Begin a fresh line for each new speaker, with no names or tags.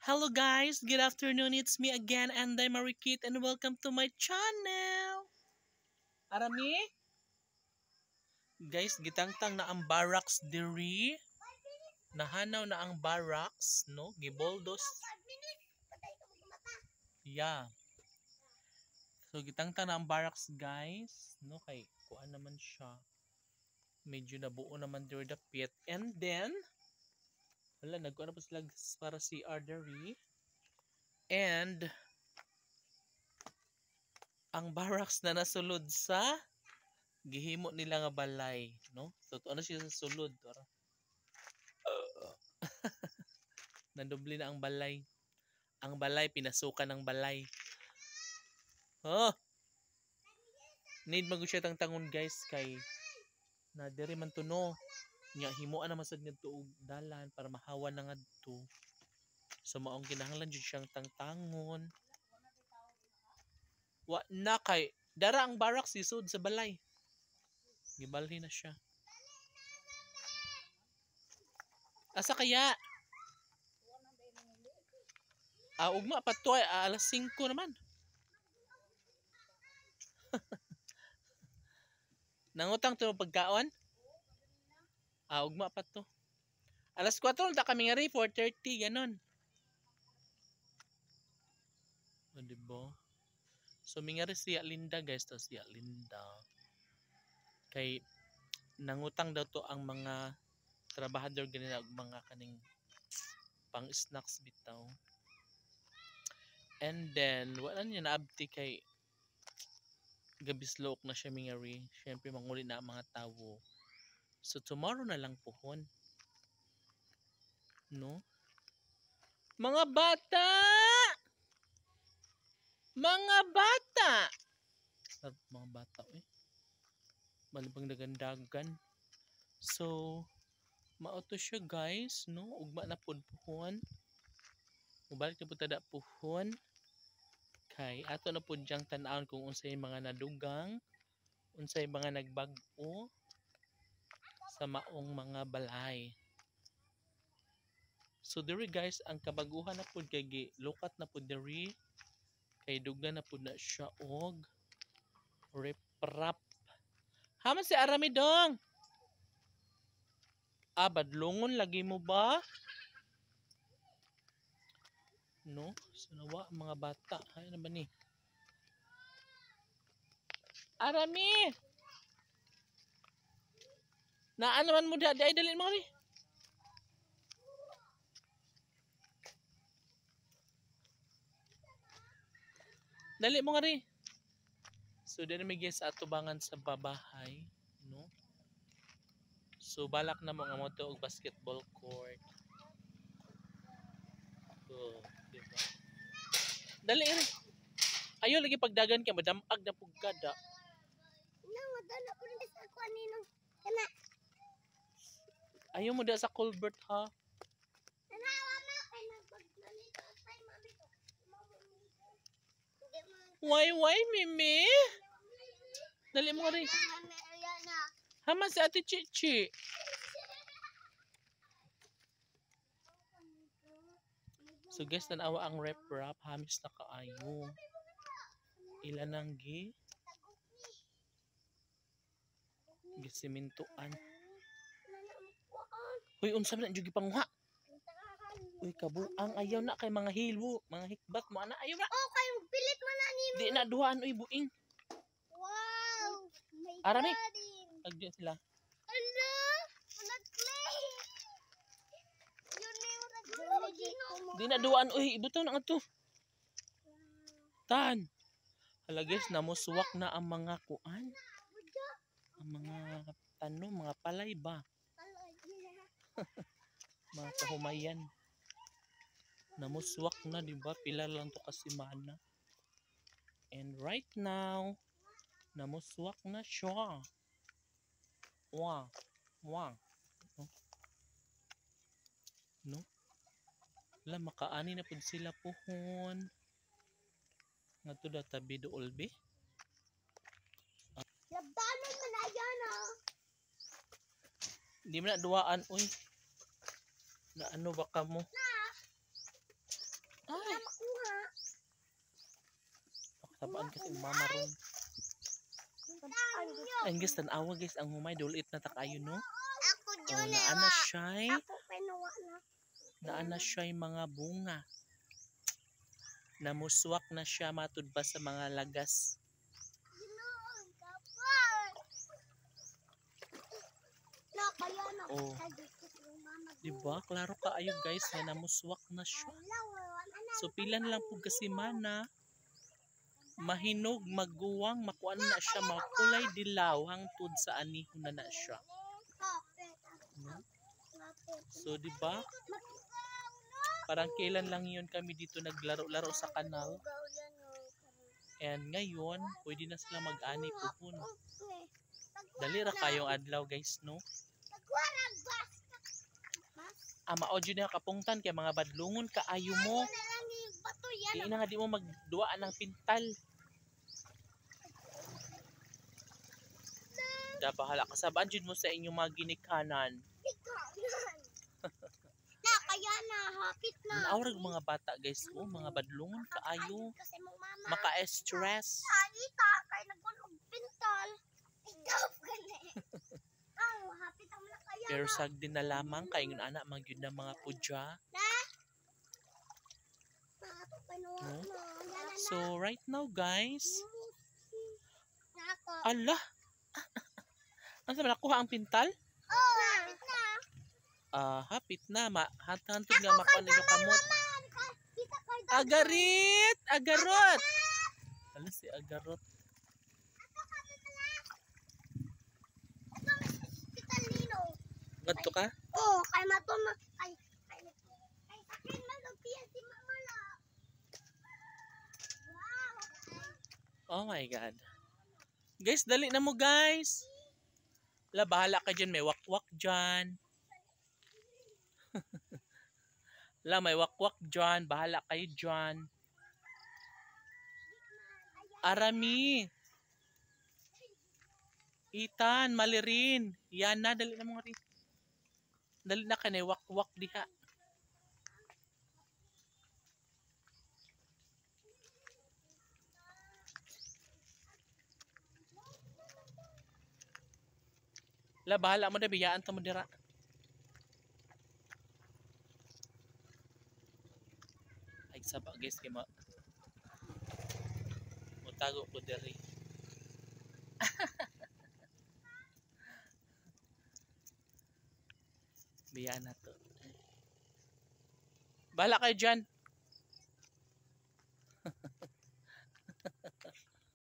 Hello guys, good afternoon. It's me again and I'm Marikit and welcome to my channel. Arami? Guys, gitangtang na ang barracks diri. Nahanaw na ang barracks, no? Giboldos. Yeah. So gitangtang na ang barracks, guys, no? Kay kuan naman siya. Medyo nabuo naman diri dapit. And then wala nagkuan na pa sila para si diri. And ang barracks na nasulod sa gihimo nila nga balay, no? So ano siya sa sulod, nandubli na ang balay. Ang balay pinasukan ng balay. Oh, need mag siya tang tangon guys kay na diri man tuno. Nya himuan na masad ngadto og dalan para mahawan na ngadto. So maong kinahanglan jud siyang tangtangon. Wa na kay dara ang barracks isud sa balay. Gibalhin na siya. Asa kaya? Ugma pa to ay alas 5 naman. Nangutang to pagkaon? Ugma pa to. Alas 4 ta kami nga ri 4:30 ganon. O diba? So mingari siya Linda guys, to siya Linda. Kay nangutang daw to ang mga trabahador ganina og mga kaning pang snacks bitaw. And then wala niya naabti kay gabislok na siya mingari. Syempre manguli na ang mga tawo. So tomorrow na lang pohon. No? Mga bata! Mga bata! Sarap mga bata eh. Malibang dagandagan. So, mauto siya guys, no? Ugma na pud puhon. Mubalik na pud tada puhon. Kay ato na pud diyang tan-awon kung unsay mga nadugang, unsay mga nagbag-o sa maong mga balay. So diri guys, ang kabaguhan na pud kay gilukat na pud diri kay dugan na pud na siya og riprap. Haman si Aramidong. Badlongon lagi mo ba? No? So nawa mga bata. Ay na ba ni? Arami! Naan naman mo di ay dalhin mo rin. Dali mo nga rin. So din may guys atubangan sa babahay, no? So balak na mo nga mo to og basketball court. So, diba? Dali rin. Ayo lagi pagdagan ka madamag na pugkada.
Madala ko rin sa kuaninong kana.
Ayaw mo da sa Colbert ha.
Tanawa na kay nagbaglalito tay mami ko.
Why Mimi? Dali mo nga rin. Haman si Ate Chichi. So guys, tanawa ang rep-rap. Hamis na kaayo. Ilan ang gisimintuan. Uy, unsa man ang panguha? Uy, kabuang ayaw na kay mga hilwo, mga hikbat mo ana ayaw na.
Oh, kay pilit man na nimo.
Di na duhaan uy buing.
Wow! My
Arami.
God.
Agdi sila.
Ala, nag-play. Yun na yung nag-play.
Di na duhaan uy, ibutaw na nga to. Tan. Hala guys, namuswak na ang mga kuan. Ang mga tanong, mga palay ba? Mga kahumayan. Namuswak na, di ba? Pila lang to kasi mana. And right now, namuswak na siya. Wow. Wow. No? Wala, makaani na po sila pohon. Nga to da tabi do olbe.
Labdanan man na yan, ah.
Di mo na duwaan, uy. Na ano ba ka mo? Sabaan kasi ang mama ron. Ay guys, tanawa guys, ang humay dulit na takayo no.
Ako
Oh,
dyan
naana siya'y
Ako pinuwa na.
naana siya'y mga bunga. Namuswak na siya matud pa sa mga lagas.
Ginoon, kapal. Na, kaya na.
Oh. Diba? Klaro kaayo guys nga namuswak na siya. So pilan lang po kasi mana mahinog, maguwang, makuan na siya, makulay dilaw hangtod sa anihon na siya. No? So di ba? Parang kailan lang yun kami dito naglaro-laro sa kanal. And ngayon, pwede na sila mag-ani po no? Dali ra kayong adlaw guys, no? Maodyo na kapungtan kay mga badlungon kaayo mo. Di na nga di mo magduaan ng pintal. Da bahala ka sabaan jud mo sa inyong mga ginikanan.
Na, kaya na, hapit na.
Naawrag mga bata guys, oh, mga badlungon kaayo. Maka-stress.
Ita, kay nagulog pintal. Ikaw gani. Hapit ang mga kaya
Pero sag din na lamang kay ng anak magyud na mga pudya. No? So right now guys, ala. Ano sa nakuha ang pintal?
Oh, hapit na.
Hapit na. Hantod nga makuha ninyo kamot. Agarit! Agarot! Ano si Agarot? Ngadto ka?
Oh, kay matulog. Kay sakin magpiya si mama la. Wow.
Oh my God. Guys, dali na mo guys. La, bahala ka dyan. May wakwak dyan. La, may wakwak dyan. Bahala kayo dyan. Arami. Itan, Malirin. Yan na, dali na mo rin. Dali na ka na, wakwak diha. La, bahala mo na, biyaan ta mo dira. Ay, saba guys, kaya mutago ko diri. Biyaan na to. Bahala kayo dyan.